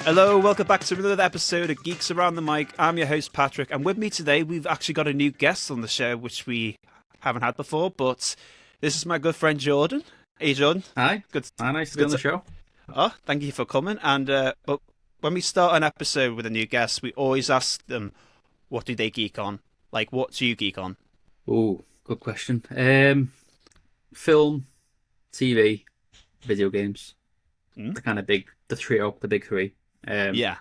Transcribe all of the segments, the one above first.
Hello, welcome back to another episode of Geeks Around the Mic. I'm your host, Patrick, and with me today, we've actually got a new guest on the show, which we haven't had before, but this is my good friend, Jordan. Hey, Jordan. Hi. Good. Hi, nice to be on the show. Oh, thank you for coming. And but when we start an episode with a new guest, we always ask them, what do they geek on? Like, what do you geek on? Oh, good question. Film, TV, video games. The kind of the trio, the big three. Yeah.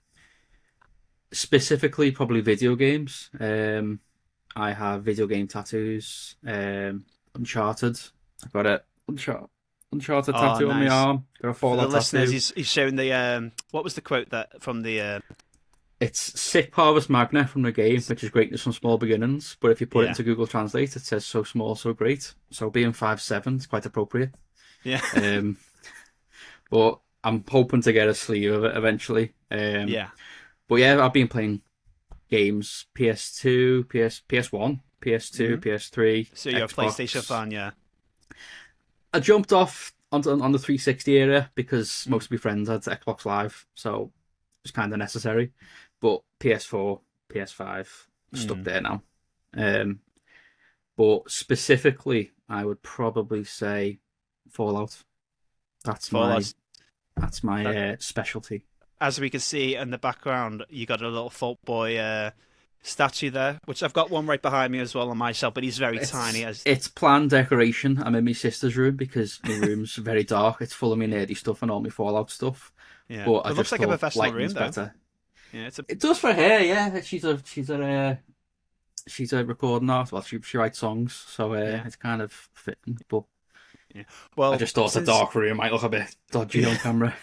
Specifically, probably video games. I have video game tattoos. Uncharted. I've got a Uncharted tattoo on my nice. arm. Got a For the Fallout listeners, tattoo. he's showing the what was the quote that from the It's Sic Parvis Magna from the game, which is greatness from small beginnings. But if you put it yeah. into Google Translate, it says so small, so great. So being 5'7" is quite appropriate. Yeah. But I'm hoping to get a sleeve of it eventually. Yeah. But yeah, I've been playing games: PS2, PS1, PS2, PS3. So you're Xbox. a PlayStation fan, yeah. I jumped off on the 360 era because most of my friends had Xbox Live, so it was kind of necessary. But PS4, PS5, stuck there now. But specifically, I would probably say Fallout. That's Fallout. my specialty. As we can see in the background, you got a little Fault Boy statue there, which I've got one right behind me as well on my shelf, but he's very tiny. It's planned decoration. I'm in my sister's room because my room's very dark. It's full of my nerdy stuff and all my Fallout stuff. Yeah, But it looks like a professional room, though. Better. Yeah, It does for her. Yeah, she's a recording artist. Well, she writes songs, so it's kind of fitting. But yeah. Well, I just thought the dark room might look a bit dodgy on camera.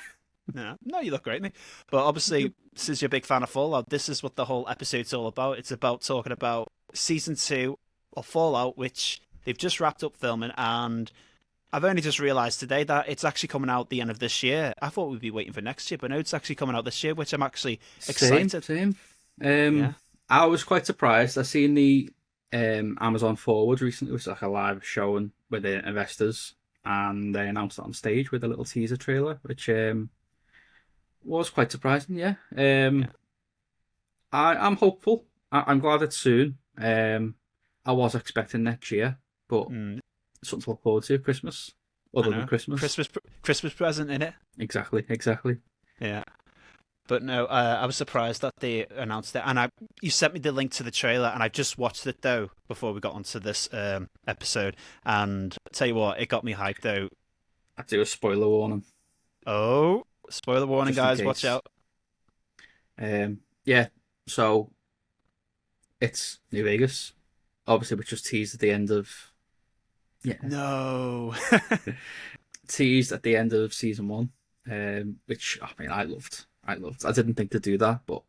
No, you look great, mate. But obviously, since you're a big fan of Fallout, this is what the whole episode's all about. It's about talking about season 2 of Fallout, which they've just wrapped up filming, and I've only just realised today that it's actually coming out the end of this year. I thought we'd be waiting for next year, but no, it's actually coming out this year, which I'm actually excited. Same. I was quite surprised. I seen the Amazon Forward recently, which was like a live showing with the investors, and they announced it on stage with a little teaser trailer, which was quite surprising. Yeah. I'm hopeful. I'm glad it's soon. I was expecting next year, but something to look forward to. Christmas, other than Christmas. Christmas present in it. Exactly. Yeah. But no, I was surprised that they announced it, and you sent me the link to the trailer, and I just watched it though before we got onto this episode. And I'll tell you what, it got me hyped though. I do a spoiler warning. Oh, spoiler warning, guys! Watch out. Yeah. So it's New Vegas, obviously, which was teased at the end of. Yeah. No. Teased at the end of season 1, which I loved. I didn't think to do that, but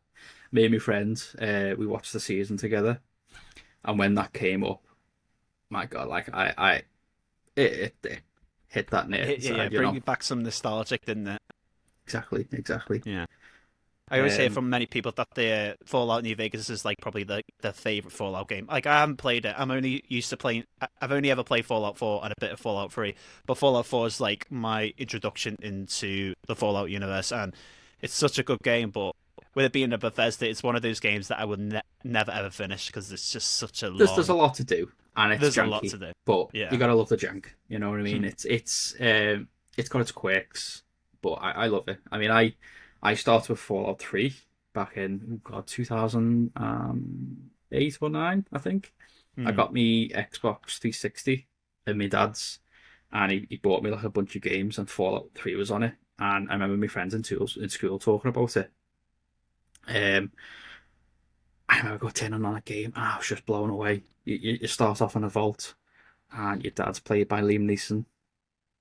me and my friend, we watched the season together, and when that came up, my God, like it hit that nerve. Yeah, bring back some nostalgic, didn't it? Exactly. Yeah. I always hear from many people that the Fallout New Vegas is like probably their favorite Fallout game. Like, I haven't played it. I'm only used to playing. I've only ever played Fallout 4 and a bit of Fallout 3, but Fallout 4 is like my introduction into the Fallout universe, and it's such a good game. But with it being a Bethesda, it's one of those games that I would never ever finish because it's just such a long. There's a lot to do, and it's janky, a lot to do. But yeah, you gotta love the jank. You know what I mean? It's got its quirks, but I love it. I mean, I started with Fallout 3 back in 2008 or 9, I think. I got me Xbox 360 and my dad's, and he bought me like a bunch of games, and Fallout 3 was on it. And I remember my friends in school talking about it. I remember turning on a game, and I was just blown away. You start off in a vault, and your dad's played by Liam Neeson.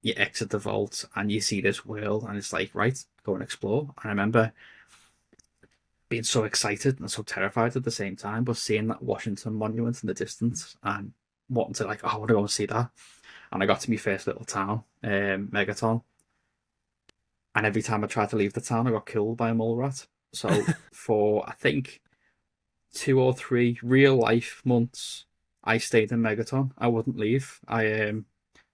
You exit the vault, and you see this world, and it's like, right, go and explore. And I remember being so excited and so terrified at the same time, but seeing that Washington Monument in the distance and wanting to I want to go and see that. And I got to my first little town, Megaton. And every time I tried to leave the town, I got killed by a mole rat. So for, I think, 2 or 3 real life months, I stayed in Megaton. I wouldn't leave. I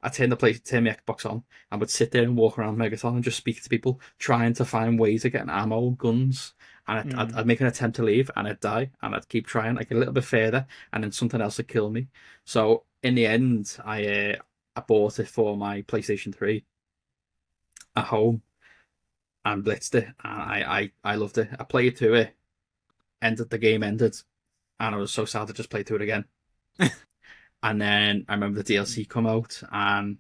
I turn my Xbox on, and would sit there and walk around Megaton and just speak to people, trying to find ways of getting ammo, guns, and I'd make an attempt to leave, and I'd die, and I'd keep trying, like a little bit further, and then something else would kill me. So in the end, I bought it for my PlayStation 3 at home and blitzed it, and I loved it. I played through it, ended the game ended, and I was so sad to just play through it again. And then I remember the DLC come out, and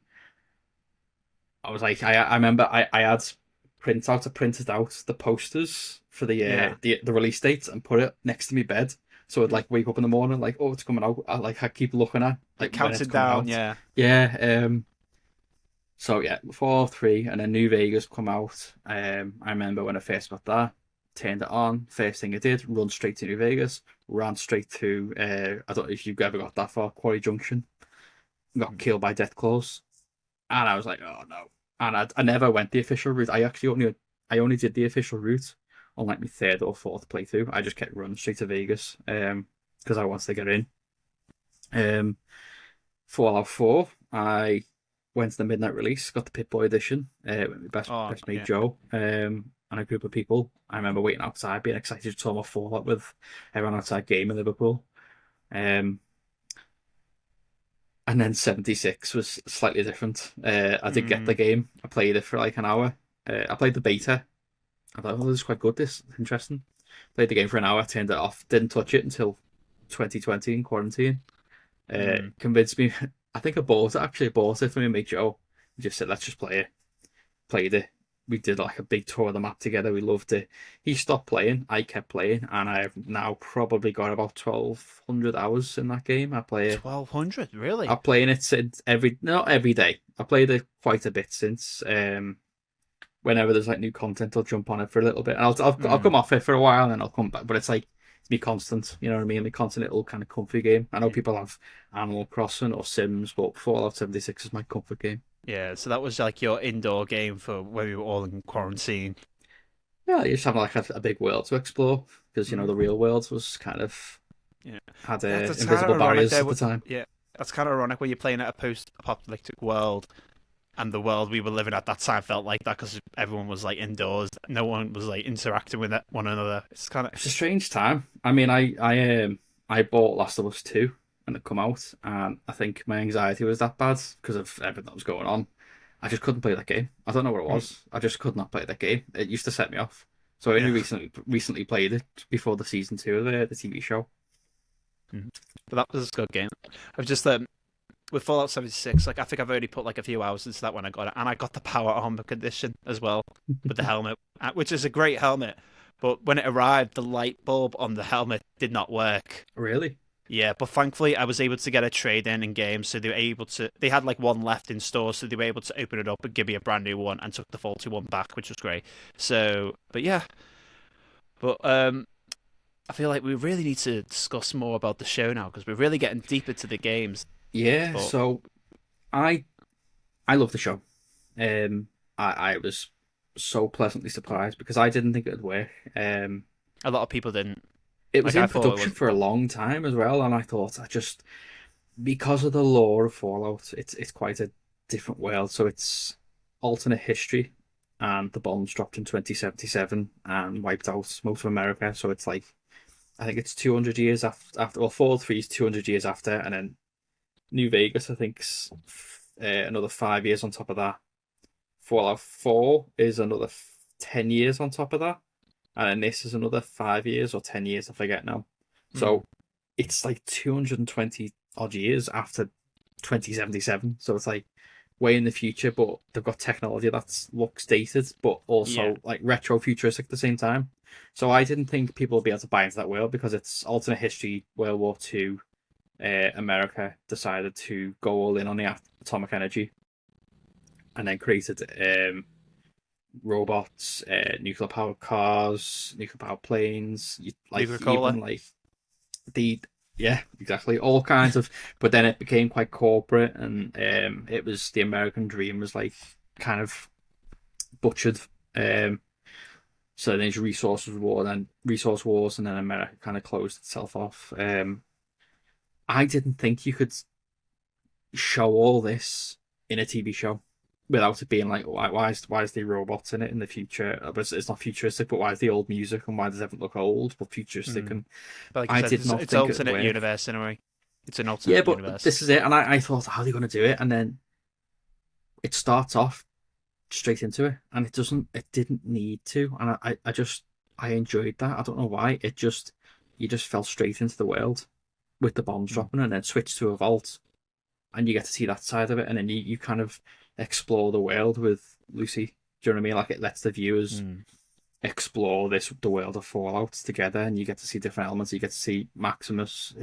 I was like, I remember I had printed out the posters for the release date and put it next to my bed. So I'd like wake up in the morning, like, oh, it's coming out. I keep looking at It like when it's counted coming down, out. yeah. Yeah. So yeah, Fallout 3, and then New Vegas come out. I remember when I first got that, turned it on. First thing I did, run straight to New Vegas, ran straight to. I don't know if you've ever got that far, Quarry Junction. Got killed by death claws, and I was like, oh no. And I never went the official route. I only did the official route on like my third or fourth playthrough. I just kept running straight to Vegas, because I wanted to get in. Um, Fallout 4, I went to the midnight release, got the Pip Boy edition, with my best mate Joe, and a group of people. I remember waiting outside, being excited to talk about Fallout with everyone outside game in Liverpool. And then 76 was slightly different. I did get the game. I played it for like an hour. I played the beta. I thought, oh, this is quite good. This is interesting. Played the game for an hour, turned it off, didn't touch it until 2020 in quarantine. Convinced me. I think I bought it. Actually, I bought it for my mate Joe. He just said, let's just play it. Played it. We did like a big tour of the map together. We loved it. He stopped playing. I kept playing, and I have now probably got about 1,200 hours in that game. I play it. 1,200, really? I'm playing it since not every day. I played it quite a bit since. Whenever there's like new content, I'll jump on it for a little bit, and I'll come off it for a while, and then I'll come back. But it's like be constant. You know what I mean? Like constant little kind of comfy game. I know people have Animal Crossing or Sims, but Fallout 76 is my comfort game. Yeah, so that was like your indoor game for when we were all in quarantine. Yeah, you just have like a big world to explore because the real world was kind of had invisible barriers at the time. Yeah, that's kind of ironic when you're playing at a post-apocalyptic world, and the world we were living at that time felt like that because everyone was like indoors, no one was like interacting with one another. It's a strange time. I mean, I bought Last of Us 2 when it come out, and I think my anxiety was that bad because of everything that was going on. I just couldn't play that game. I don't know what it was. I just could not play that game. It used to set me off. So I only recently played it before the season 2 of the TV show. But that was a good game. I've just with Fallout 76, like I think I've already put like a few hours into that when I got it, and I got the power armor condition as well with the helmet, which is a great helmet. But when it arrived, the light bulb on the helmet did not work. Really? Yeah, but thankfully I was able to get a trade in game, so they were able to. They had like one left in store, so they were able to open it up and give me a brand new one, and took the faulty one back, which was great. So, but yeah, but I feel like we really need to discuss more about the show now because we're really getting deeper to the games. Yeah, so I love the show. I was so pleasantly surprised because I didn't think it would work. A lot of people didn't. It was in production for a long time as well, and I thought because of the lore of Fallout, it's quite a different world. So it's alternate history, and the bombs dropped in 2077 and wiped out most of America. So it's like I think it's 200 years after. Well, Fallout 3 is 200 years after, and then New Vegas I think's another 5 years on top of that. Fallout 4 is another 10 years on top of that. And then this is another 5 years or 10 years, I forget now. So it's like 220 odd years after 2077. So it's like way in the future, but they've got technology that looks dated, but also like retro futuristic at the same time. So I didn't think people would be able to buy into that world because it's alternate history, World War II. America decided to go all in on the atomic energy and then created robots, nuclear powered cars, nuclear powered planes, exactly, all kinds of. But then it became quite corporate, and it was the American dream was like kind of butchered. So then there's resource wars, and then America kind of closed itself off. I didn't think you could show all this in a TV show without it being like, why is there robots in it in the future? But it's not futuristic, but why is the old music and why does everything look old but futuristic? And But like you I said, did not it's think it would alternate work. universe in a way. It's an Yeah, alternate but universe. this is it, and I thought, how are they going to do it? And then it starts off straight into it, and it didn't need to, and I enjoyed that. I don't know why. You just fell straight into the world with the bombs dropping, and then switch to a vault, and you get to see that side of it, and then you kind of explore the world with Lucy. Do you know what I mean? Like it lets the viewers explore the world of Fallout together, and you get to see different elements. You get to see Maximus,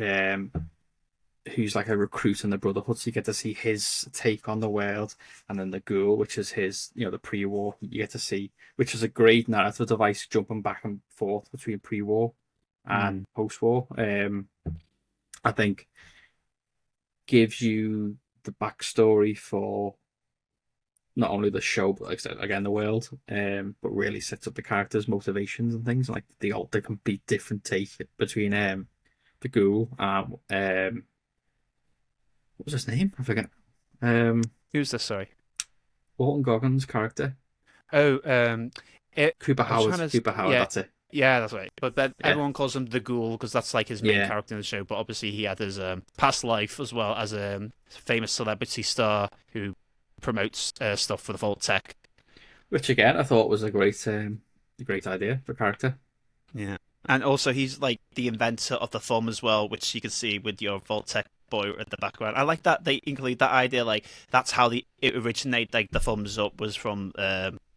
who's like a recruit in the Brotherhood, so you get to see his take on the world, and then the Ghoul, which is his, the pre-war. You get to see, which is a great narrative device, jumping back and forth between pre-war and post-war. I think gives you the backstory for not only the show, but like I said, again, the world, but really sets up the characters' motivations and things. Like the complete different take between the Ghoul what was his name? I forget. Who's this? Sorry. Walton Goggins' character. Oh, Cooper I was Howard. trying to, Cooper Howard, yeah, that's it. yeah, that's right. But Yeah. everyone calls him the Ghoul because that's like his main Yeah. character in the show. But obviously, he had his past life as well as a famous celebrity star who promotes stuff for the Vault Tech. Which again, I thought was a great idea for character. Yeah, and also he's like the inventor of the thumb as well, which you can see with your Vault Tech boy at the background. I like that they include that idea. Like that's how it originated. Like the thumbs up was from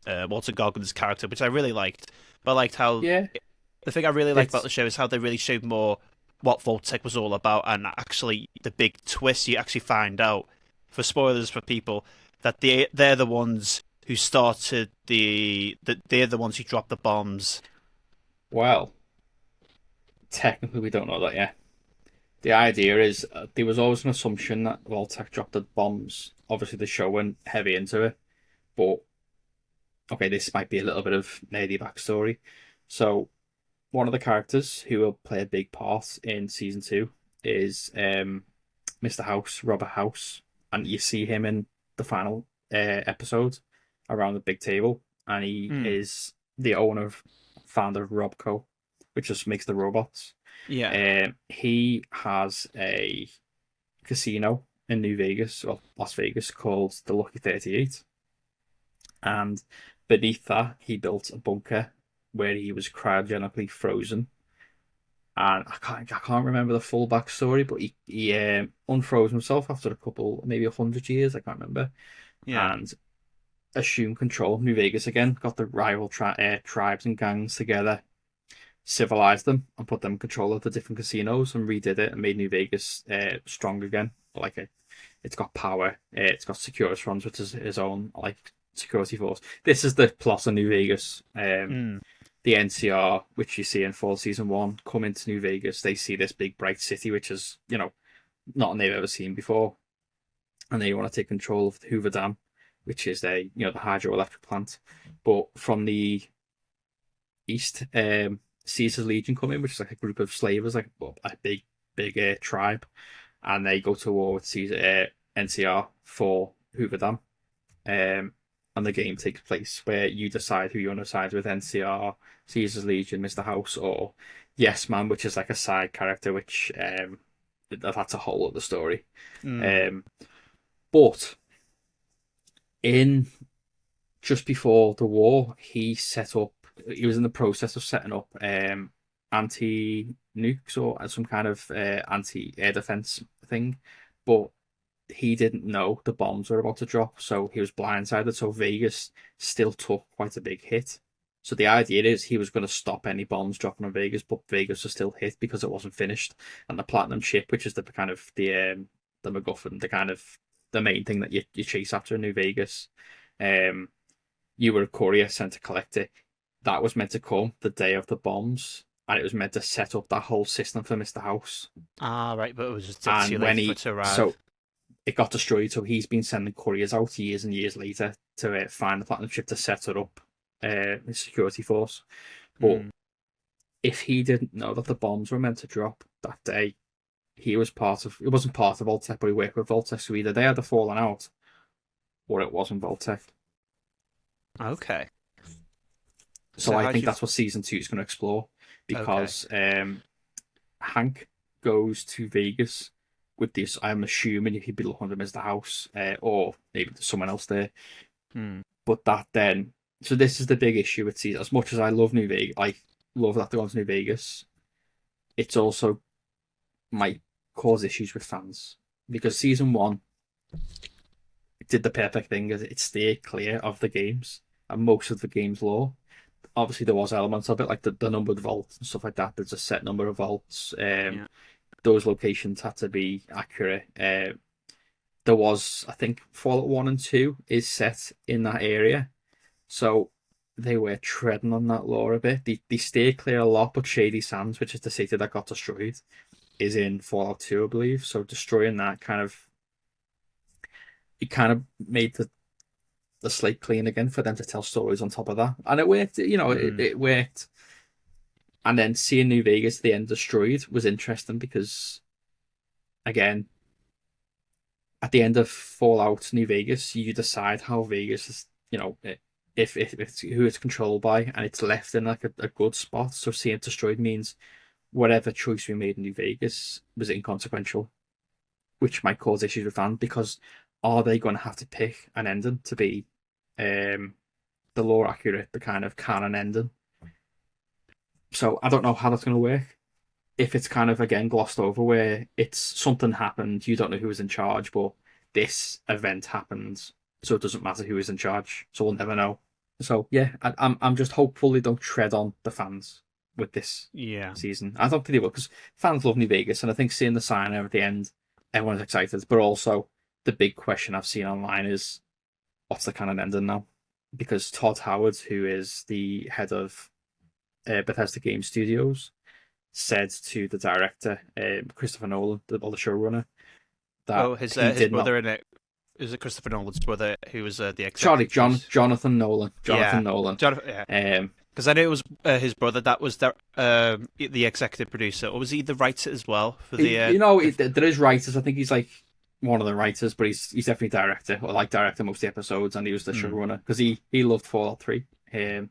Walter Goggins' character, which I really liked. But I liked how Yeah. the thing I really liked about It's the show is how they really showed more what Vault Tech was all about, and actually the big twist you actually find out, for spoilers for people, that they're the ones who started they're the ones who dropped the bombs. well, technically we don't know that yet. The idea is there was always an assumption that Voltec dropped the bombs. Obviously, the show went heavy into it, but okay, this might be a little bit of nerdy backstory. So, one of the characters who will play a big part in season 2 is Mr. House, Robert House, and you see him in the final episode around the big table, and he is the owner, founder of Robco, which just makes the robots. Yeah. He has a casino in New Vegas, or Las Vegas, called the Lucky 38. And beneath that, he built a bunker where he was cryogenically frozen. And I can't remember the full backstory, but he unfroze himself after a couple, maybe 100 years, I can't remember. Yeah. And assumed control of New Vegas again, got the rival tribes and gangs together, civilized them, and put them in control of the different casinos, and redid it and made New Vegas strong again. It's got power, it's got security funds, which is his own security force. This is the plot of New Vegas. The NCR, which you see in Fall Season 1, come into New Vegas. They see this big bright city, which is, nothing they've ever seen before. And they want to take control of the Hoover Dam, which is the hydroelectric plant. But from the east, Caesar's Legion come in, which is like a group of slavers, like a big tribe. And they go to war with NCR for Hoover Dam. And the game takes place where you decide who you want to side with: NCR, Caesar's Legion, Mr. House, or Yes Man, which is like a side character, which that's a whole other story. But in just before the war, he was in the process of setting up anti-nukes or some kind of anti-air defense thing, but he didn't know the bombs were about to drop, so he was blindsided. So Vegas still took quite a big hit. So the idea is he was going to stop any bombs dropping on Vegas, but Vegas was still hit because it wasn't finished. And the platinum chip, which is the kind of the MacGuffin, the kind of the main thing that you chase after in New Vegas, you were a courier sent to collect it. That was meant to come the day of the bombs, and it was meant to set up that whole system for Mr. House. Ah, right, but it was just too late for it to arrive. So it got destroyed, so he's been sending couriers out years and years later to find the platinum chip to set it up, his security force. But if he didn't know that the bombs were meant to drop that day, he was it wasn't part of Voltec, but he worked with Voltec, so either they had fallen out, what it was in Vault-Tec. Okay. So So I how do think you? that's what season 2 is going to explore, Okay. because Hank goes to Vegas with this. I'm assuming if he'd be looking at him as the house, or maybe there's someone else there. Hmm. But that then, so this is the big issue with season. As much as I love New Vegas, I love that they're going to New Vegas. It's also might cause issues with fans, because season 1 did the perfect thing, as it stayed clear of the games and most of the game's lore. Obviously, there was elements of it, like the numbered vaults and stuff like that. There's a set number of vaults. Yeah. Those locations had to be accurate. There was, I think, Fallout 1 and 2 is set in that area. So they were treading on that lore a bit. They stay clear a lot, but Shady Sands, which is the city that got destroyed, is in Fallout 2, I believe. So destroying that kind of made the slate clean again for them to tell stories on top of that. And it worked, it worked. And then seeing New Vegas at the end destroyed was interesting, because, again, at the end of Fallout New Vegas, you decide how Vegas is, if it's who it's controlled by, and it's left in like a good spot. So seeing it destroyed means whatever choice we made in New Vegas was inconsequential, which might cause issues with fans, because are they going to have to pick an ending to be the lore accurate, the kind of canon ending? So I don't know how that's going to work. If it's kind of, again, glossed over, where it's something happened, you don't know who was in charge, but this event happened, so it doesn't matter who is in charge, so we'll never know. So yeah, I'm just hopeful they don't tread on the fans with this Yeah. season. I don't think they will, because fans love New Vegas, and I think seeing the sign at the end, everyone's excited. But also, the big question I've seen online is, what's the canon ending now? Because Todd Howard, who is the head of Bethesda Game Studios, said to the director, Christopher Nolan, the showrunner, that Oh, his he his did not. brother in it. Is it Christopher Nolan's brother who was the Sorry, executive producer? Jonathan Nolan. Yeah. Jonathan Nolan. Yeah. Um, Because I know it was his brother that was the executive producer, or was he the writer as well for there is writers. I think he's like one of the writers, but he's definitely director, or like director most of the episodes, and he was the showrunner, because he loved Fallout 3.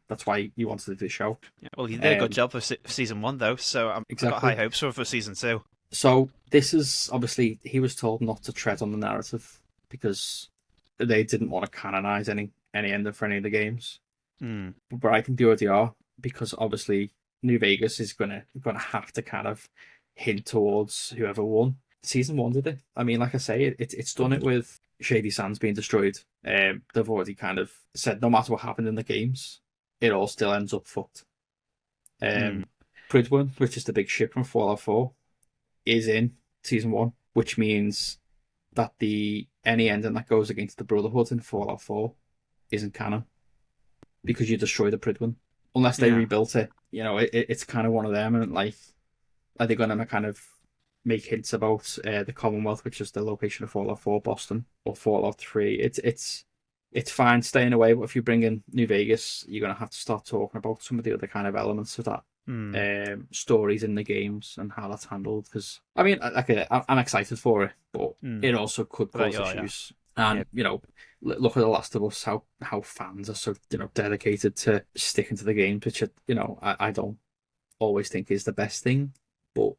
That's why he wanted to do the show. Yeah, well, he did a good job for season 1 though, so I've got Exactly. high hopes for season 2. So this is, obviously, he was told not to tread on the narrative, because they didn't want to canonize any ending for any of the games. But I think they already are, because obviously New Vegas is gonna have to kind of hint towards whoever won. Season 1 did it. I mean, like I say, it's done it with Shady Sands being destroyed. They've already kind of said no matter what happened in the games, it all still ends up fucked. Prydwen, which is the big ship from Fallout 4, is in season 1, which means that any ending that goes against the Brotherhood in Fallout 4 isn't canon, because you destroy the Prydwen. Unless they rebuilt it, it's kind of one of them. And like, are they going to kind of make hints about the Commonwealth, which is the location of Fallout 4, Boston, or Fallout 3? It's fine staying away, but if you bring in New Vegas, you're going to have to start talking about some of the other kind of elements of that. Stories in the games and how that's handled, because I mean, I'm excited for it, but it also could cause issues. And look at The Last of Us, how fans are so dedicated to sticking to the games, which I don't always think is the best thing, but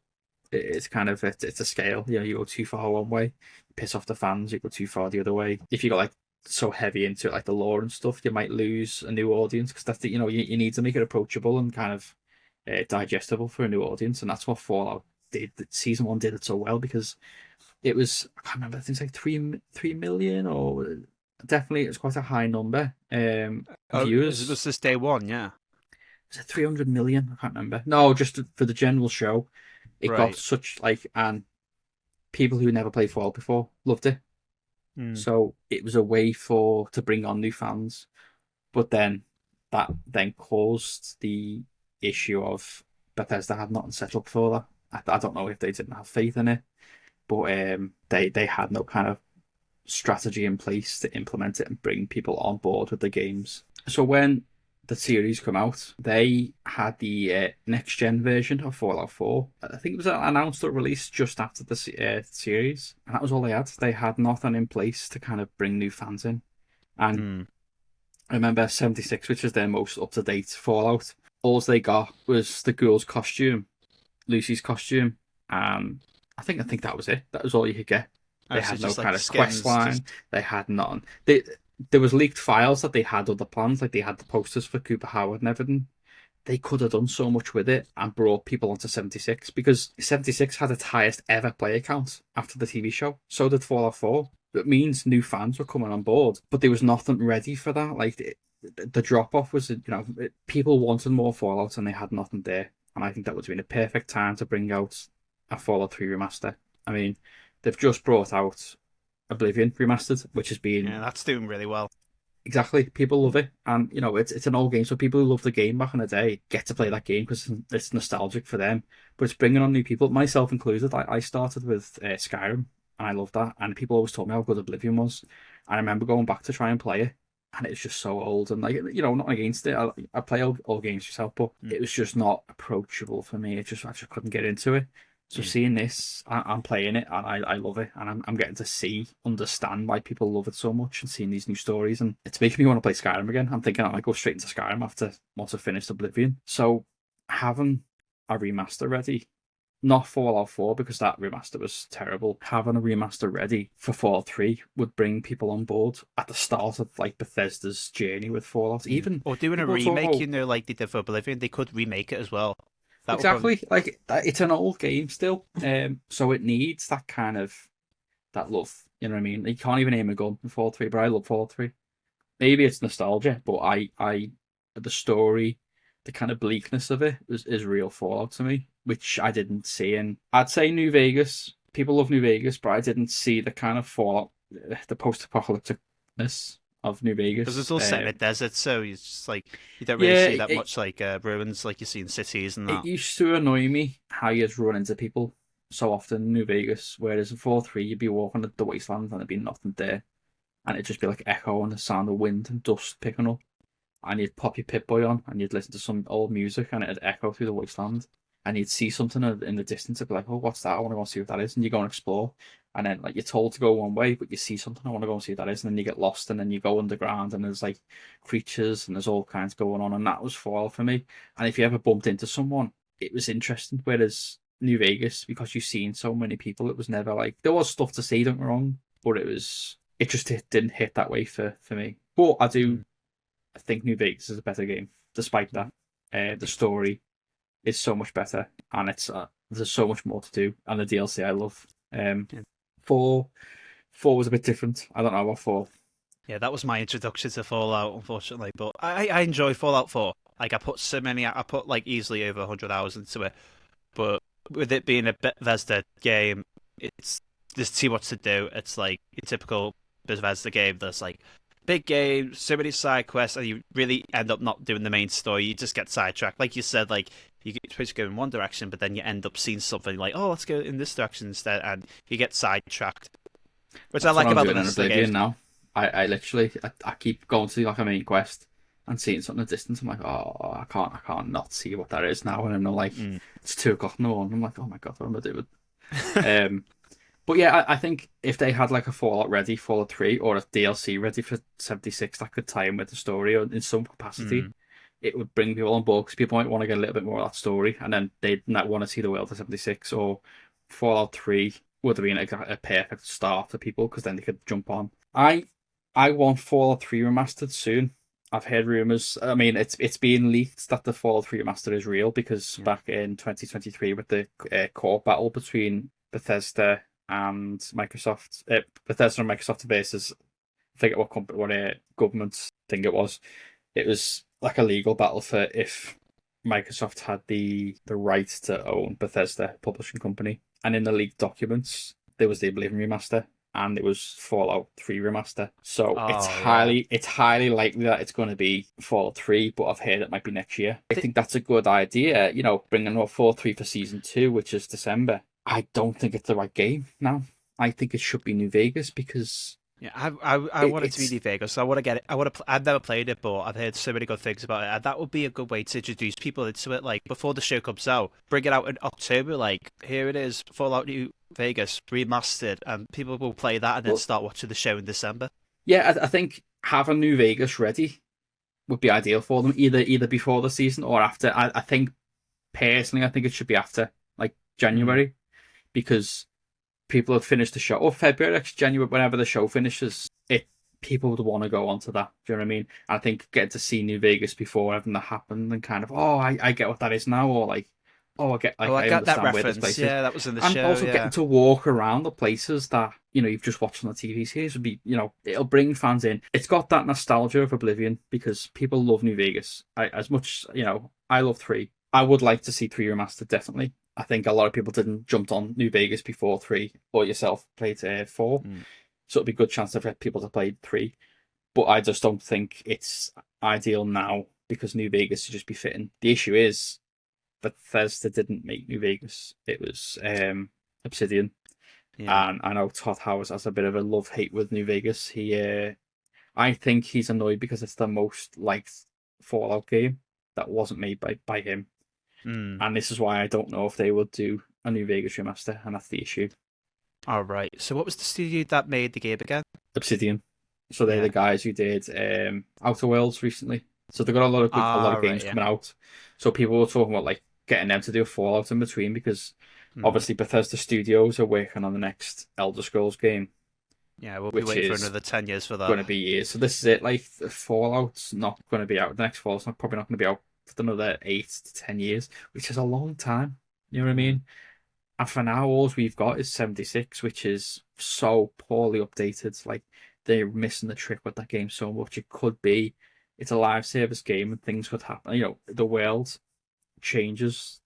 it's kind of it's a scale. You go too far one way, piss off the fans. You go too far the other way. If you go like so heavy into it, like the lore and stuff, you might lose a new audience, because that's you need to make it approachable and kind of digestible for a new audience, and that's what Fallout did. Season 1 did it so well, because it was, I can't remember, I think it's like 3 million, or definitely it was quite a high number. Viewers. Was this day 1? Yeah. Was it 300 million? I can't remember. No, just for the general show, it got such and people who never played Fallout before loved it. So it was a way to bring on new fans, but then that caused the issue of Bethesda had nothing set up for that. I don't know if they didn't have faith in it, but they had no kind of strategy in place to implement it and bring people on board with the games. So when the series come out, they had the next gen version of Fallout 4. I think it was announced or released just after the series, and that was all they had. They had nothing in place to kind of bring new fans in. And I remember 76, which is their most up-to-date Fallout. All they got was the girl's costume, Lucy's costume. I think that was it. That was all you could get. They had no just like kind of quest skins, line. They had none. There was leaked files that they had other plans, like they had the posters for Cooper Howard and everything. They could have done so much with it and brought people onto 76 because 76 had its highest ever player count after the TV show. So did Fallout 4. That means new fans were coming on board, but there was nothing ready for that. Like the drop off was, people wanted more Fallout and they had nothing there. And I think that would have been a perfect time to bring out a Fallout 3 remaster. I mean, they've just brought out Oblivion remastered, which has been that's doing really well. Exactly, people love it, and it's an old game, so people who love the game back in the day get to play that game because it's nostalgic for them. But it's bringing on new people, myself included. I started with Skyrim, and I loved that, and people always told me how good Oblivion was. And I remember going back to try and play it, and it's just so old, and not against it. I play old games myself, but it was just not approachable for me. I just couldn't get into it. So seeing this, I'm playing it and I love it, and I'm getting to understand why people love it so much, and seeing these new stories, and it's making me want to play Skyrim again. I'm thinking I might go straight into Skyrim once I finish Oblivion. So having a remaster ready, not Fallout 4 because that remaster was terrible. Having a remaster ready for Fallout 3 would bring people on board at the start of like Bethesda's journey with Fallout. Even or doing a remake, like they did for Oblivion, they could remake it as well. Exactly, like it's an old game still, so it needs that kind of that love. You know what I mean? You can't even aim a gun in Fallout 3, but I love Fallout 3. Maybe it's nostalgia, but the story, the kind of bleakness of it is real Fallout to me, which I didn't see in. I'd say New Vegas. People love New Vegas, but I didn't see the kind of Fallout, the post-apocalypticness of New Vegas. Because it's all set in a desert, so it's just like you don't really see that much like ruins like you see in cities and that. It used to annoy me how you'd run into people so often in New Vegas, whereas in 4-3 you'd be walking at the wasteland and there'd be nothing there, and it'd just be like echo and the sound of wind and dust picking up, and you'd pop your Pip-Boy on and you'd listen to some old music and it'd echo through the wasteland, and you'd see something in the distance and be like, oh, what's that? I want to go and see what that is, and you go and explore. And then like you're told to go one way, but you see something, I want to go and see what that is, and then you get lost, and then you go underground, and there's like creatures, and there's all kinds going on, and that was Fallout for me. And if you ever bumped into someone, it was interesting. Whereas New Vegas, because you've seen so many people, it was never like, there was stuff to see, don't get me wrong, but it just didn't hit that way for me. But I think New Vegas is a better game, despite that. The story is so much better, and there's so much more to do, and the DLC I love. 4 was a bit different. I don't know about 4. Yeah, that was my introduction to Fallout, unfortunately. But I enjoy Fallout 4. Like I put like easily over 100 hours into it. But with it being a Bethesda game, there's too much to do. It's like a typical Bethesda game. There's like big game, so many side quests, and you really end up not doing the main story. You just get sidetracked. Like you said, like you're supposed to go in one direction, but then you end up seeing something like, oh, let's go in this direction instead, and you get sidetracked. Which I like about the game. Now, I literally keep going to like a main quest and seeing something in the distance. I'm like, oh, I can't not see what that is now, and I'm not like, it's 2:00 in the morning. I'm like, oh my god, what am I doing? But yeah, I think if they had like a Fallout 3, or a DLC ready for 76 that could tie in with the story or in some capacity, it would bring people on board, because people might want to get a little bit more of that story, and then they'd not want to see the world of 76, or Fallout 3 would have been a perfect start for people, because then they could jump on. I want Fallout 3 remastered soon. I've heard rumours. I mean, it's being leaked that the Fallout 3 remaster is real, because back in 2023 with the court battle between Bethesda and Microsoft, Bethesda and Microsoft versus, I forget what government thing it was. It was like a legal battle for if Microsoft had the right to own Bethesda publishing company. And in the leaked documents, there was the Oblivion remaster, and it was Fallout 3 remaster. So it's highly likely that it's going to be Fallout 3, but I've heard it might be next year. I think that's a good idea, bringing out Fallout 3 for Season 2, which is December. I don't think it's the right game now. I think it should be New Vegas, because... Yeah, I want it to be New Vegas. So I want to get it. I've never played it, but I've heard so many good things about it. And that would be a good way to introduce people into it. Like before the show comes out, bring it out in October. Like here it is, Fallout New Vegas remastered, and people will play that and then start watching the show in December. Yeah, I think having New Vegas ready would be ideal for them, either before the season or after. I think personally, I think it should be after, like January, because people have finished the show, or February, actually, January, whenever the show finishes. People would want to go on to that. Do you know what I mean? I think getting to see New Vegas before everything that happened and kind of, oh, I get what that is now, or like, oh, I get, like, I I got that understand where this reference. place is. Yeah, that was in the And show. also Yeah. getting to walk around the places that, you've just watched on the TV series would be, it'll bring fans in. It's got that nostalgia of Oblivion because people love New Vegas. As much, I love 3. I would like to see 3 remastered, definitely. I think a lot of people didn't jump on New Vegas before 3, or yourself played 4. So it'd be a good chance for people to play 3. But I just don't think it's ideal now because New Vegas should just be fitting. The issue is Bethesda didn't make New Vegas. It was Obsidian. Yeah. And I know Todd Howard has a bit of a love-hate with New Vegas. I think he's annoyed because it's the most liked Fallout game that wasn't made by him. And this is why I don't know if they will do a New Vegas remaster, and that's the issue. All right. So what was the studio that made the game again? Obsidian. So they're the guys who did Outer Worlds recently. So they've got a lot of games coming out. So people were talking about like getting them to do a Fallout in between because obviously Bethesda Studios are working on the next Elder Scrolls game. Yeah, we'll be waiting for another 10 years for that. Going to be years. So this is it. Like Fallout's not going to be out. The next Fallout's probably not going to be out for another 8 to 10 years, which is a long time. You know what I mean? And for now, all we've got is 76, which is so poorly updated. Like they're missing the trick with that game so much. It's a live service game and things could happen. The world changes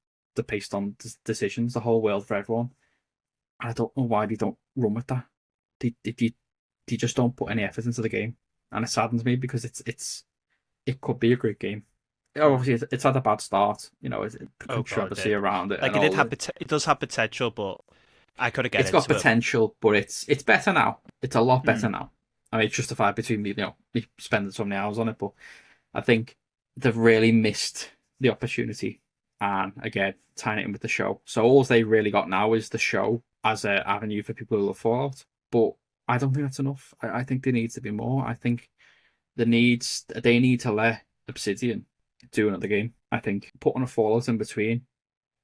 based on decisions, the whole world for everyone. And I don't know why they don't run with that. They just don't put any effort into the game. And it saddens me because it could be a great game. Obviously, it's had a bad start. It's controversy around it. Like it does have potential, but I could have It's got potential, but it's better now. It's a lot better now. I mean, it's justified between me spending so many hours on it, but I think they've really missed the opportunity. And again, tying it in with the show. So all they really got now is the show as an avenue for people who love Fallout. But I don't think that's enough. I think there needs to be more. I think they need to let Obsidian do another game. I think putting a Fallout in between,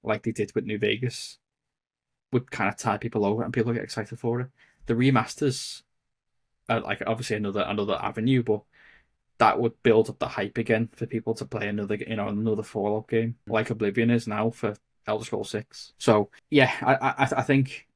like they did with New Vegas, would kind of tie people over and people get excited for it. The remasters are like obviously another avenue, but that would build up the hype again for people to play another Fallout game, like Oblivion is now for Elder Scrolls 6. So yeah, I think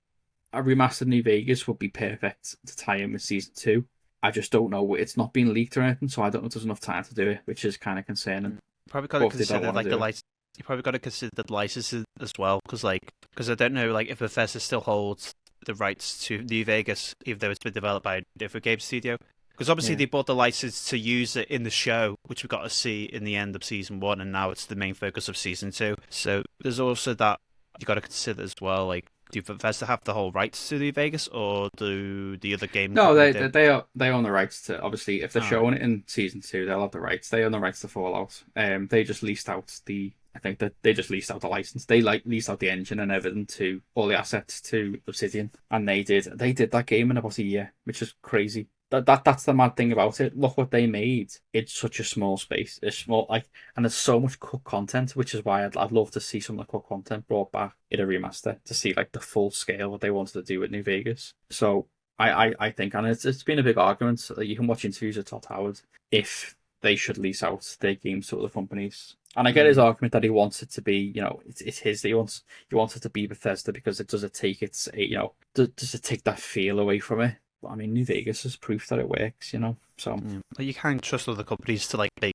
a remastered New Vegas would be perfect to tie in with Season 2. I just don't know. It's not been leaked or anything, so I don't know if there's enough time to do it, which is kind of concerning. Probably got to consider like the license. You probably got to consider the licenses as well, because I don't know like if Bethesda still holds the rights to New Vegas, even though it's been developed by a different game studio. Because obviously they bought the license to use it in the show, which we got to see in the end of Season 1, and now it's the main focus of Season 2. So there's also that you got to consider as well. Like, do Bethesda have the whole rights to New Vegas, or do the other game? No, they own the rights to. Obviously, if they're showing it in Season 2, they'll have the rights. They own the rights to Fallout. They just leased out I think that they just leased out the license. They leased out the engine and everything to all the assets to Obsidian, and they did that game in about a year, which is crazy. That's the mad thing about it. Look what they made. It's such a small space. It's small, and there's so much cut content, which is why I'd love to see some of the cut content brought back in a remaster to see like the full scale what they wanted to do with New Vegas. So I think, and it's been a big argument. You can watch interviews with Todd Howard if they should lease out their games to other companies. And I get his argument that he wants it to be, it's his. He wants it to be Bethesda because does it take that feel away from it? But I mean, New Vegas is proof that it works, So But you can't trust other companies to like make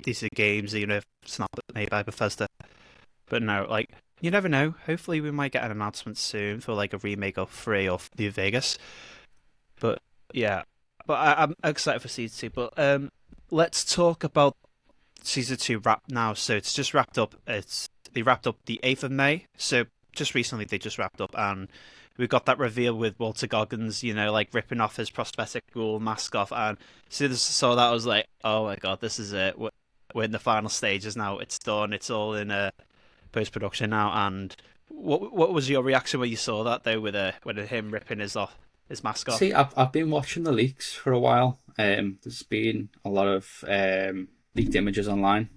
decent games, even if it's not made by Bethesda. But no, like you never know. Hopefully, we might get an announcement soon for like a remake of 3 of New Vegas. But yeah, I'm excited for Season 2. But let's talk about Season 2 wrap now. So it's just wrapped up. They wrapped up the 8th of May. So just recently they just wrapped up, and we got that reveal with Walter Goggins, like ripping off his prosthetic ghoul mask off. And as soon as I saw that, I was like, oh my god, this is it. We're in the final stages now. It's done. It's all in post-production now. And what was your reaction when you saw that, though, with him ripping his off? his mascot. See, I've been watching the leaks for a while. There's been a lot of leaked images online,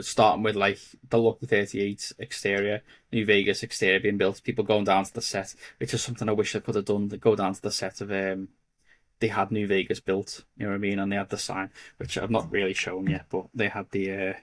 starting with like the Lucky 38 exterior, New Vegas exterior being built, people going down to the set, which is something I wish I could have done. To go down to the set of they had New Vegas built, you know what I mean, and they had the sign, which I've not really shown yet, but they had the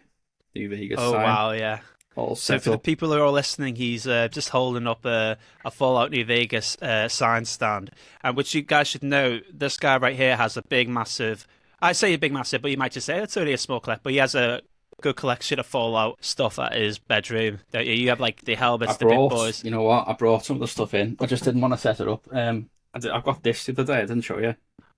New Vegas Oh sign wow, yeah. all So set for the up. people who are listening, he's just holding up a Fallout New Vegas sign stand, and which you guys should know, this guy right here has a big, massive. I say a big, massive, but you might just say it's only a small clip. But he has a good collection of Fallout stuff at his bedroom. Don't you? You have like the helmets, the big boys. You know what? I brought some of the stuff in. I just didn't want to set it up. I've got this the other day. I didn't show you.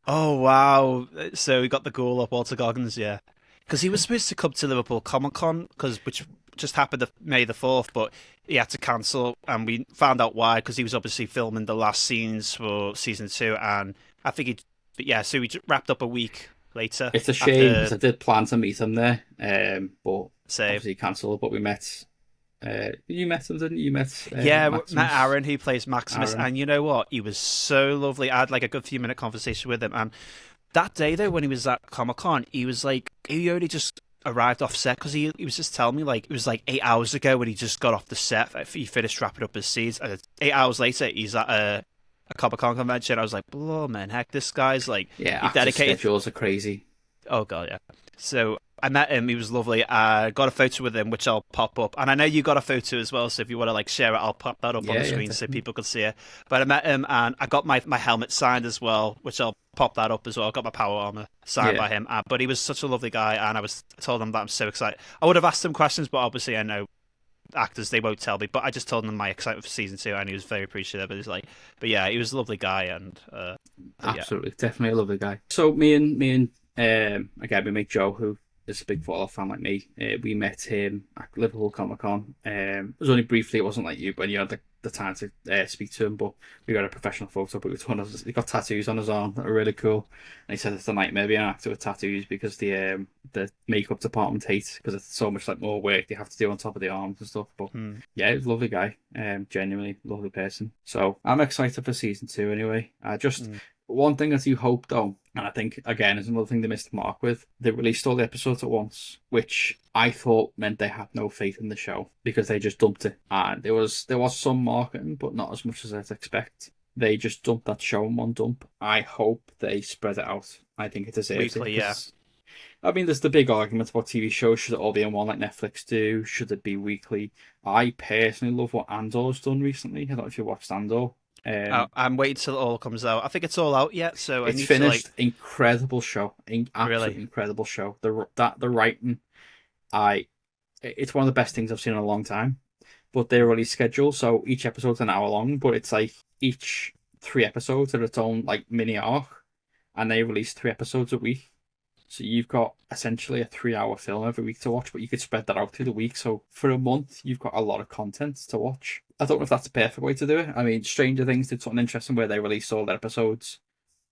Oh wow! So we got the ghoul up, Walter Goggins, yeah. Because he was supposed to come to Liverpool Comic Con, which just happened May the 4th, but he had to cancel, and we found out why. Because he was obviously filming the last scenes for season 2, and I think but yeah, so we wrapped up a week later. It's a shame because I did plan to meet him there, but Save. obviously cancelled. But we met. You met him, didn't you? You met Yeah, Maximus. met Aaron, who plays Maximus, Aaron. and you know what? He was so lovely. I had like a good few minute conversation with him, and that day though, when he was at Comic Con, he was like, he only just arrived off set because he was just telling me like it was like 8 hours ago when he just got off the set. He finished wrapping up his scenes, and 8 hours later, he's at a Comic Con convention. I was like, "Oh man, heck, this guy's like, Yeah, he dedicated." schedules are crazy. Oh god, yeah. So I met him. He was lovely. I got a photo with him, which I'll pop up. And I know you got a photo as well. So if you want to like share it, I'll pop that up on the screen so people could see it. But I met him, and I got my helmet signed as well, which I'll pop that up as well. I got my power armor signed by him. But he was such a lovely guy, and I told him that I'm so excited. I would have asked him questions, but obviously I know actors, they won't tell me. But I just told him my excitement for season 2, and he was very appreciative. But he's like, but yeah, he was a lovely guy, and absolutely, definitely a lovely guy. So me and again, we mate Joe, who is a big Fallout fan like me. We met him at Liverpool Comic Con. It was only briefly. It wasn't like you when you had the time to speak to him, but we got a professional photo. But he got tattoos on his arm that are really cool. And he said it's a nightmare being an actor with tattoos because the makeup department hates because it's so much like more work they have to do on top of the arms and stuff. But yeah, he's a lovely guy. Genuinely lovely person. So I'm excited for season 2 anyway. One thing I do hope though, and I think again is another thing they missed the mark with, they released all the episodes at once, which I thought meant they had no faith in the show because they just dumped it. And there was some marketing, but not as much as I'd expect. They just dumped that show in one dump. I hope they spread it out. I think it deserves weekly, it. yeah. I mean, there's the big argument about TV shows. Should it all be in one like Netflix do? Should it be weekly? I personally love what Andor's done recently. I don't know if you watched Andor. I'm waiting till it all comes out. I think it's all out yet, so it's finished. Incredible show, absolutely really? Incredible show. The writing, it's one of the best things I've seen in a long time. But their release schedule, so each episode's an hour long, but it's like each 3 episodes are its own like mini arc, and they release 3 episodes a week. So you've got essentially a 3-hour film every week to watch, but you could spread that out through the week. So for a month, you've got a lot of content to watch. I don't know if that's a perfect way to do it. I mean, Stranger Things did something interesting where they released all their episodes,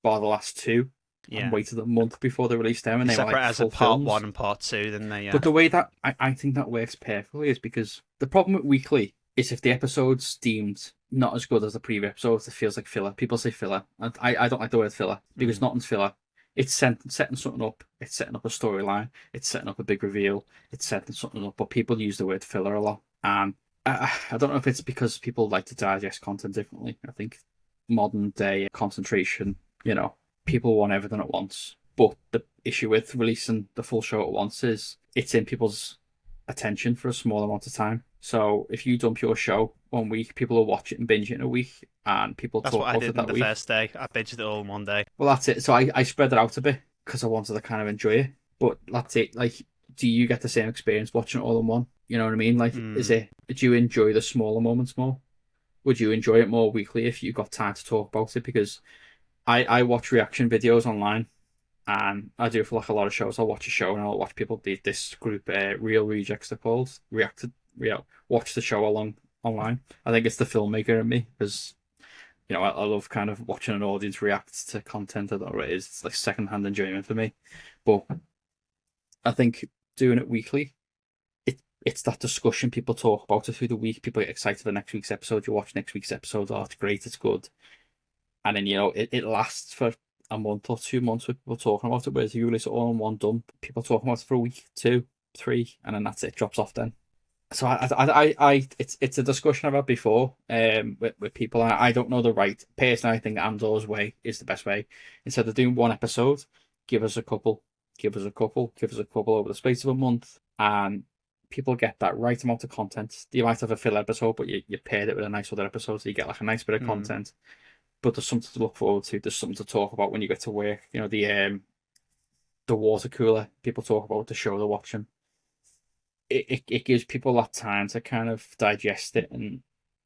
bar the last 2, and waited a month before they released them. And they were like as a part 1 and part 2, didn't they? Yeah. But the way that I think that works perfectly is because the problem with weekly is if the episode's deemed not as good as the previous episodes, it feels like filler. People say filler. And I don't like the word filler because nothing's filler. It's setting something up. It's setting up a storyline. It's setting up a big reveal. It's setting something up. But people use the word filler a lot. And I don't know if it's because people like to digest content differently. I think modern day concentration, people want everything at once. But the issue with releasing the full show at once is it's in people's attention for a small amount of time. So if you dump your show 1 week, people will watch it and binge it in a week, and people talk about it that week. That's what I did the first day. I binged it all in one day. Well, that's it. So I spread it out a bit because I wanted to kind of enjoy it. But that's it. Like, do you get the same experience watching it all in one? You know what I mean? Like, do you enjoy the smaller moments more? Would you enjoy it more weekly if you got time to talk about it? Because I watch reaction videos online, and I do it for like a lot of shows. I'll watch a show and I'll watch people. This group, Real Rejects, they're called, watch the show online. I think it's the filmmaker in me because I love kind of watching an audience react to content. I don't know what it is. It's like secondhand enjoyment for me. But I think doing it weekly, it's that discussion. People talk about it through the week. People get excited for next week's episode. You watch next week's episode. Oh, it's great. It's good. and then it lasts for a month or 2 months with people talking about it. Whereas if you release it all in one dump, people talking about it for a week, 2, 3, and then that's it, drops off then. So it's a discussion I've had before with people. I don't know the right. Personally, I think Andor's way is the best way. Instead of doing one episode, give us a couple, give us a couple, give us a couple over the space of a month, and people get that right amount of content. You might have a filler episode, but you paired it with a nice other episode, so you get like a nice bit of content. But there's something to look forward to. There's something to talk about when you get to work. The water cooler. People talk about the show they're watching. It gives people that time to kind of digest it and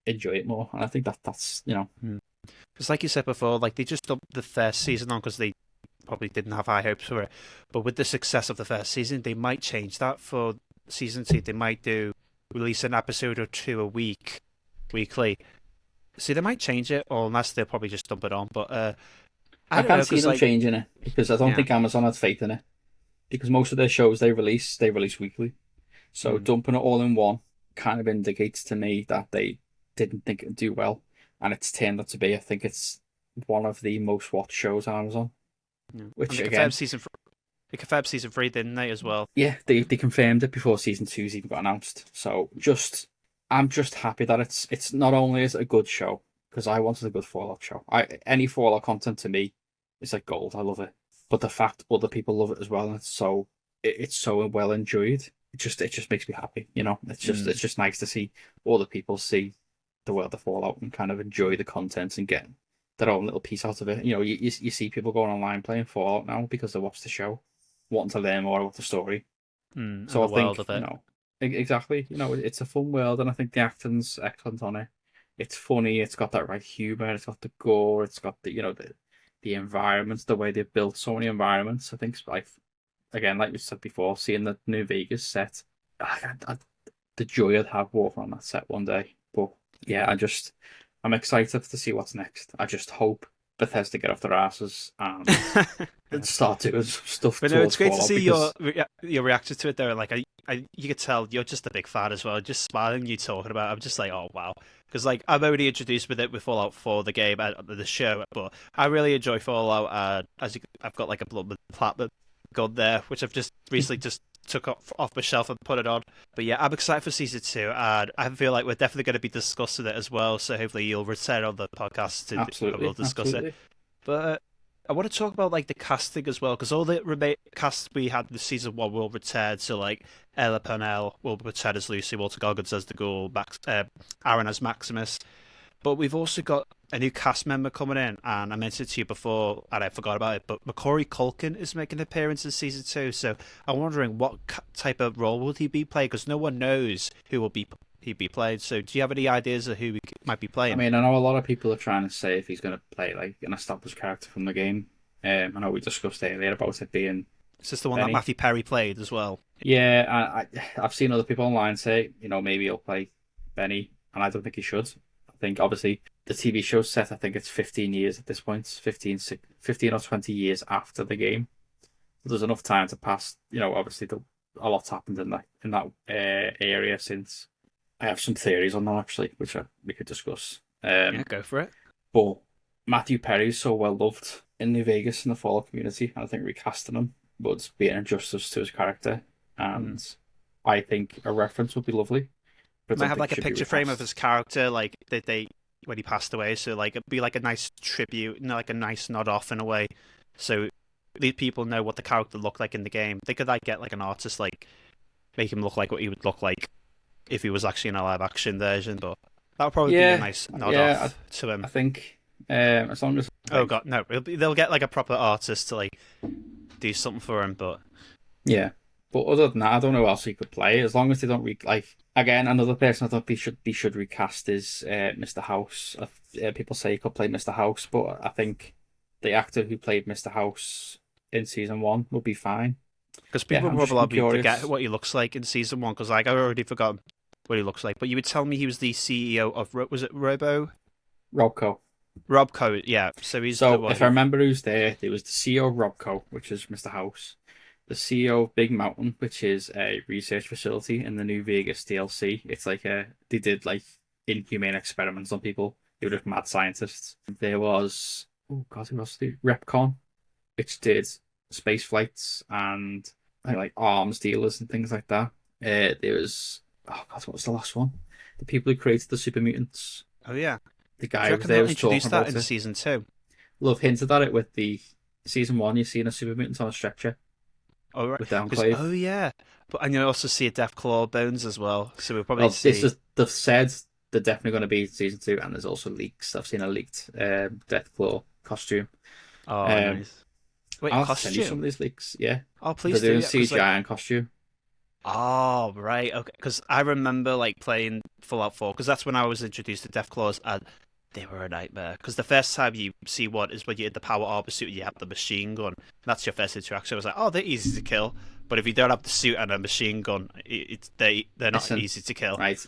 enjoy it more. And I think that's. Because like you said before, like they just dumped the first season on because they probably didn't have high hopes for it. But with the success of the first season, they might change that for season 2. They might release an episode or 2 a week, weekly. See, they might change it, or unless they'll probably just dump it on. But I can't see them changing it because I don't think Amazon has faith in it. Because most of their shows they release weekly. So dumping it all in one kind of indicates to me that they didn't think it'd do well, and it's turned out to be. I think it's one of the most watched shows on Amazon. Yeah. Which they again, confirmed season 3, didn't they, as well? Yeah, they confirmed it before season 2's even got announced. So I'm just happy that it's not only is it a good show, because I wanted a good Fallout show. Any Fallout content to me is like gold. I love it, but the fact other people love it as well, and it's so well enjoyed. It just makes me happy. It's just nice to see other people see the world of Fallout and kind of enjoy the content and get their own little piece out of it. You see people going online playing Fallout now because they watch the show, wanting to learn more about the story. So I think of it. Exactly. It's a fun world, and I think the acting's excellent on it. It's funny. It's got that right humor. It's got the gore. It's got the environments, the way they've built so many environments. I think again, like we said before, seeing the New Vegas set, the joy I'd have walking on that set one day. But yeah, I'm excited to see what's next. I just hope Bethesda get off their asses and start doing stuff. But no, it's great to see your reaction to it though. Like you could tell you're just a big fan as well. Just smiling, you talking about it, I'm just like, oh wow. Because like I'm already introduced with Fallout 4, the game, the show, but I really enjoy Fallout. I've got like a Blood Platinum gun there, which I've just recently just took off my shelf and put it on. But yeah, I'm excited for season 2, and I feel like we're definitely going to be discussing it as well. So hopefully you'll return on the podcast we'll discuss it. But I want to talk about like the casting as well, because all the casts we had in season 1 will return. So like Ella Purnell will return as Lucy, Walter Goggins as the Ghoul, Aaron as Maximus. But we've also got a new cast member coming in, and I mentioned it to you before, and I forgot about it, but Macaulay Culkin is making an appearance in season 2, so I'm wondering what type of role will he be playing, because no one knows who will he be playing. So do you have any ideas of who he might be playing? I mean, I know a lot of people are trying to say if he's going to play like an established character from the game. I know we discussed earlier about it being... Is this the one that Matthew Perry played as well? Yeah, I've seen other people online say, maybe he'll play Benny, and I don't think he should. I think obviously the TV show's set, I think it's 15 years at this point, 15 or 20 years after the game. There's enough time to pass. Obviously a lot's happened in that area since. I have some theories on that actually, which we could discuss. Yeah, go for it. But Matthew Perry is so well loved in New Vegas in the Fallout community, and I think recasting him would be an injustice to his character. And I think a reference would be lovely. Might have like a picture frame of his character, like they when he passed away. So like it'd be like a nice tribute, like a nice nod off in a way. So these people know what the character looked like in the game. They could like get like an artist, like make him look like what he would look like if he was actually in a live action version. But that would probably be a nice nod off to him. I think as long as oh god, no, they'll get like a proper artist to like do something for him. But yeah. But other than that, I don't know who else he could play. As long as they don't again, another person I thought they should recast is Mr. House. People say he could play Mr. House, but I think the actor who played Mr. House in season 1 will be fine. Because people probably forget what he looks like in season 1. Because like I already forgot what he looks like. But you would tell me he was the CEO of was it Robco? Robco, yeah. So he's I remember who's there was the CEO of Robco, which is Mr. House. The CEO of Big Mountain, which is a research facility in the New Vegas DLC. It's like they did like inhumane experiments on people. They were just mad scientists. There was oh god, who else did Repcon, which did space flights and like arms dealers and things like that. There was, oh god, what was the last one? The people who created the super mutants. Oh yeah. The Do you guy who was reckon there they'll was talking introduce that about in it. season 2? Love hinted at it with the season 1. You're seeing a super mutant on a stretcher Oh right, with the because Enclave. oh yeah, but and you also see a Death Claw bones as well. So we'll probably Well, this see. is they've said they're definitely going to be season 2, and there's also leaks. I've seen a leaked Deathclaw costume. Oh Um, nice. Wait, I'll have to send you some costume. of these leaks. Yeah, Oh they're please do, doing yeah, because like CGI and costume. oh right, okay. Because I remember like playing Fallout 4 because that's when I was introduced to Death Claws and they were a nightmare. Because the first time you see one is when you're in the power armor suit and you have the machine gun. That's your first interaction. I was like, oh, they're easy to kill. But if you don't have the suit and a machine gun, they're not Listen, easy to kill. right,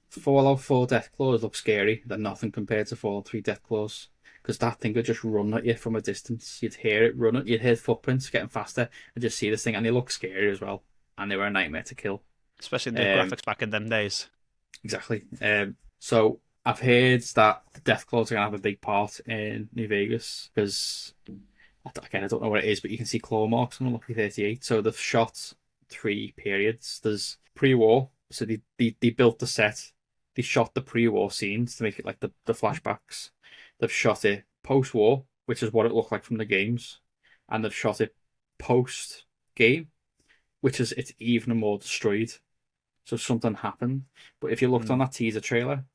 Fallout 4 Deathclaws look scary. They're nothing compared to Fallout 3 Deathclaws. Because that thing would just run at you from a distance. You'd hear it run, you'd hear footprints getting faster, and just see this thing, and they look scary as well. And they were a nightmare to kill. Especially in the Um, graphics back in them days. exactly. So I've heard that the Deathclaws are gonna have a big part in New Vegas because again I don't know what it is, but you can see claw marks on the Lucky 38. So they've shot 3 periods. There's pre-war, so they built the set. They shot the pre-war scenes to make it like the flashbacks. They've shot it post-war, which is what it looked like from the games, and they've shot it post-game, which is it's even more destroyed. So something happened. But if you looked on Mm. that teaser trailer,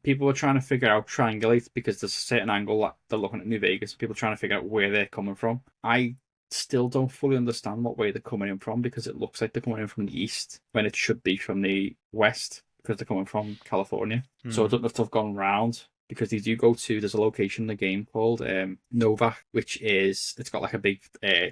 people were trying to figure out triangulate because there's a certain angle that they're looking at New Vegas. People trying to figure out where they're coming from. I still don't fully understand what way they're coming in from because it looks like they're coming in from the east when it should be from the west because they're coming from California. So I Mm. don't know if they've gone round because they do go to there's a location in the game called Novak, which is it's got like a big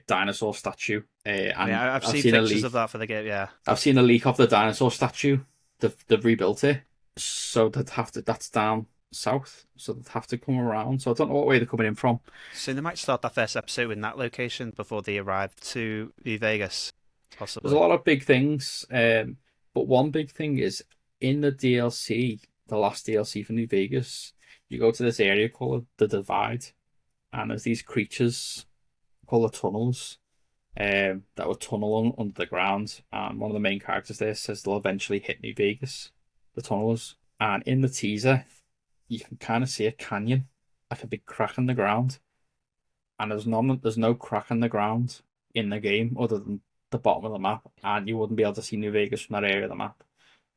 dinosaur statue. And Yeah, I've seen seen a pictures leak. of that for the game. Yeah. I've seen a leak of the dinosaur statue. They've rebuilt it, so they'd have to. That's down south, so they'd have to come around. So I don't know what way they're coming in from. So they might start that first episode in that location before they arrive to New Vegas, There's a possibly. lot of big things, but one big thing is in the DLC, the last DLC for New Vegas. You go to this area called the Divide, and there's these creatures called the tunnels. That will tunnel under the ground, and one of the main characters there says they'll eventually hit New Vegas, the tunnels. And in the teaser, you can kind of see a canyon, like a big crack in the ground, and there's no crack in the ground in the game other than the bottom of the map, and you wouldn't be able to see New Vegas from that area of the map.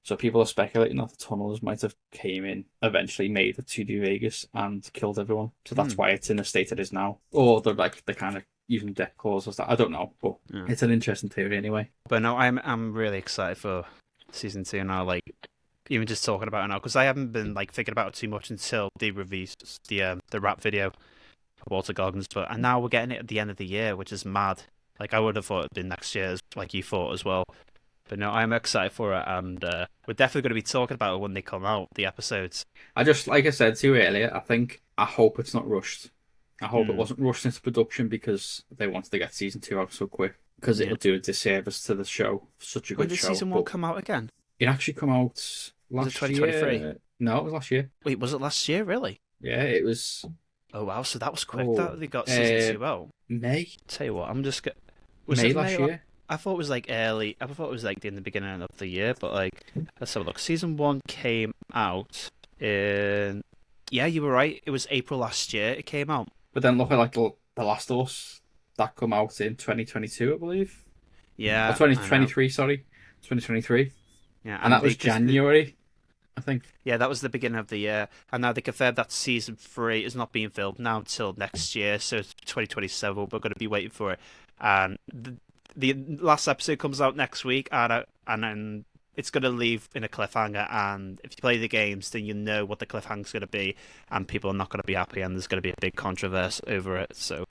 So people are speculating that the tunnels might have came in, eventually made it to New Vegas and killed everyone. So that's Hmm. why it's in the state it is now. Or they're kind of using death claws or stuff. I don't know, but Yeah. it's an interesting theory anyway. But no, I'm really excited for season 2 now. Like even just talking about it now because I haven't been like thinking about it too much until they released the rap video for Walter Goggins. But and now we're getting it at the end of the year, which is mad. Like I would have thought it'd been next year, like you thought as well. But no, I'm excited for it, and we're definitely going to be talking about it when they come out, the episodes. I just, like I said to you earlier, I hope it's not rushed. I hope it Hmm. wasn't rushed into production because they wanted to get season 2 out so quick. Because Yeah. it'll do a disservice to the show. Such a When good did show. season 1 But come out again? it actually come out Was last it 2023? year. No, it was last year. Wait, was it last year? Really? Yeah, it was Oh wow, so that was quick. Oh, That they got season 2 out. May. Tell you what, I'm just was May it last May? year. I thought it was like early. I thought it was like in the beginning of the year, but like let's have a look. Season 1 came out in yeah, you were right. It was April last year. It came out. But then look at like the Last of Us that come out in 2022, I believe. Or Yeah, I know. 2023, sorry. 2023. Yeah, And that was January, I think. yeah, that was the beginning of the year, and now they confirmed that season 3 is not being filmed now until next year, so it's 2027. We're going to be waiting for it, and the last episode comes out next week, and then it's going to leave in a cliffhanger. And if you play the games, then you know what the cliffhanger's going to be, and people are not going to be happy, and there's going to be a big controversy over it. So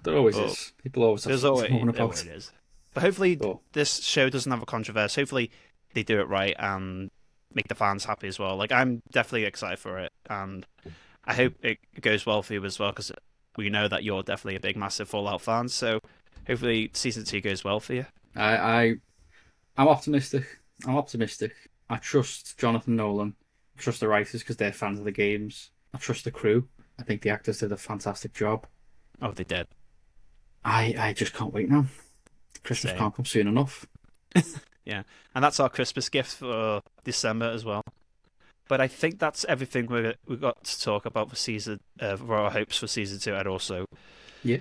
There always Oh. is. People always have there's something always to moan there about. always is, but hopefully Oh. this show doesn't have a controversy. Hopefully they do it right and make the fans happy as well. Like I'm definitely excited for it, and I hope it goes well for you as well because we know that you're definitely a big, massive Fallout fan. So hopefully season 2 goes well for you. I'm optimistic. I'm optimistic. I trust Jonathan Nolan. I trust the writers because they're fans of the games. I trust the crew. I think the actors did a fantastic job. Oh, they did. I just can't wait now. Christmas Same. can't come soon enough. Yeah, and that's our Christmas gift for December as well. But I think that's everything we got to talk about for for our hopes for season 2, and also Yeah.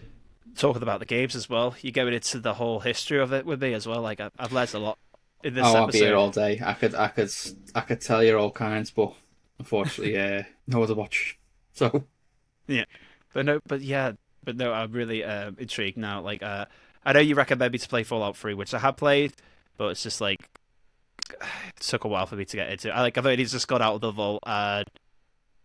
talking about the games as well. You're going into the whole history of it with me as well. Like I've learned a lot in this I'll episode. be here all day. I could tell you all kinds, but unfortunately, no one to watch. So Yeah, but no, I'm really intrigued now. Like, I know you recommend me to play Fallout 3, which I have played, but it's just like it took a while for me to get into. I've only just got out of the vault and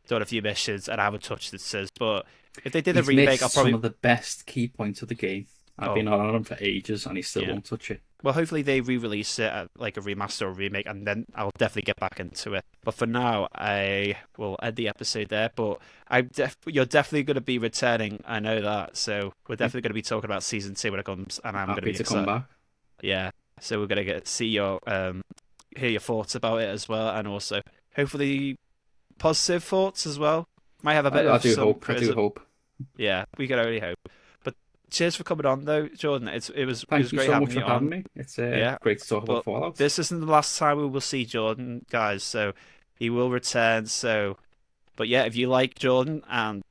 done a few missions, and I haven't touched it since. But if they did a he's remake, missed I'll probably some of the best key points of the game. I've been on him for ages, and he still Yeah. won't touch it. Well, hopefully they re-release it at like a remaster or remake, and then I'll definitely get back into it. But for now, I will end the episode there. But you're definitely going to be returning. I know that. So we're definitely going to be talking about season 2 when it comes, and I'm going to Happy be to excited. come back. Yeah. So we're going to see your hear your thoughts about it as well, and also hopefully positive thoughts as well. Might have a bit I of do some hope. I criticism. do hope. Yeah, we can only hope. But cheers for coming on, though, Jordan. It was Thank you great so having much you for on. having me. It's great to talk about Fallout. This isn't the last time we will see Jordan, guys. So he will return. So, but yeah, if you like Jordan, and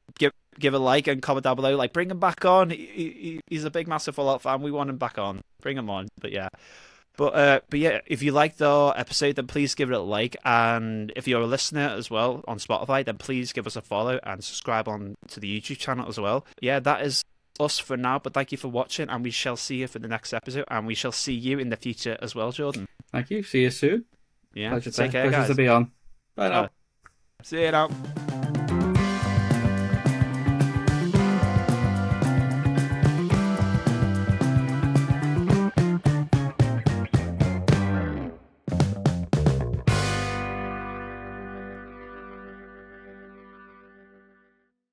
give a like and comment down below. Like, bring him back on. He's a big, massive Fallout fan. We want him back on. Bring him on. But yeah. But yeah, if you liked our episode, then please give it a like. And if you're a listener as well on Spotify, then please give us a follow and subscribe on to the YouTube channel as well. Yeah, that is us for now. But thank you for watching, and we shall see you for the next episode. And we shall see you in the future as well, Jordan. Thank you. See you soon. Yeah, Pleasure take care, to guys. be on. Bye now. See you now.